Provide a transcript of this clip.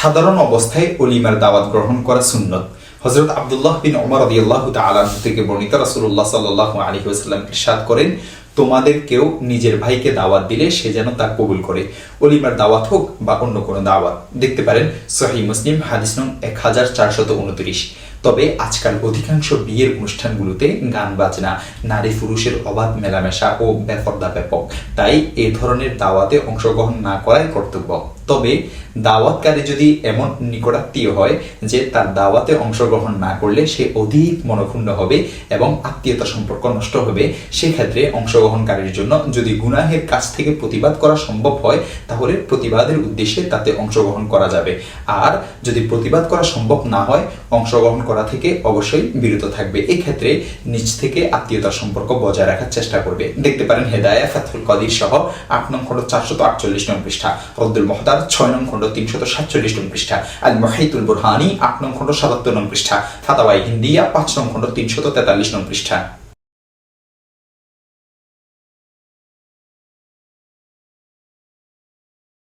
সাধারণ অবস্থায় ওলিমার দাওয়াত গ্রহণ করা সুন্নত। হযরত আব্দুল্লাহ বিন ওমর রাদিয়াল্লাহু তাআলা আনহু থেকে বর্ণিত, রাসূলুল্লাহ সাল্লাল্লাহু আলাইহি ওয়াসাল্লাম ইরশাদ করেন, তোমাদের কেউ নিজের ভাইকে দাওয়াত দিলে সে যেন তা কবুল করে, ওলিমার দাওয়াত হোক বা অন্য কোনো দাওয়াত। দেখতে পারেন সহিহ মুসলিম হাদিস নং 1429। তবে আজকাল অধিকাংশ বিয়ের অনুষ্ঠানগুলোতে গান বাজনা, নারী পুরুষের অবাধ মেলামেশা ও বেপরদা ব্যাপক, তাই এ ধরনের দাওয়াতে অংশগ্রহণ না করাই কর্তব্য। তবে দাওয়াতকারী যদি এমন নিকটাত্মীয় হয় যে তার দাওয়াতে অংশগ্রহণ না করলে সে অধিক মনক্ষুণ্ণ হবে এবং আত্মীয়তা সম্পর্ক নষ্ট হবে, সেক্ষেত্রে অংশগ্রহণকারীর জন্য যদি গুনাহের কাছ থেকে প্রতিবাদ করা সম্ভব হয় তাহলে প্রতিবাদের উদ্দেশ্যে তাতে অংশগ্রহণ করা যাবে। আর যদি প্রতিবাদ করা সম্ভব না হয়, অংশগ্রহণ করা থেকে অবশ্যই বিরত থাকবে। এক্ষেত্রে নিজ থেকে আত্মীয়তার সম্পর্ক বজায় রাখার চেষ্টা করবে। দেখতে পারেন হেদায়া ফাতহুল কাদির সহ 8 নং খণ্ড 448 নং পৃষ্ঠা, রদ্দুল মুহতার 6 নং খণ্ড 347 নং পৃষ্ঠা, আল মুহাইতুল বুরহানি 8 নং খণ্ড 77 নং পৃষ্ঠা, ফাতাওয়ায়ে হিন্দিয়া 5 নং খণ্ড 343 নং পৃষ্ঠা।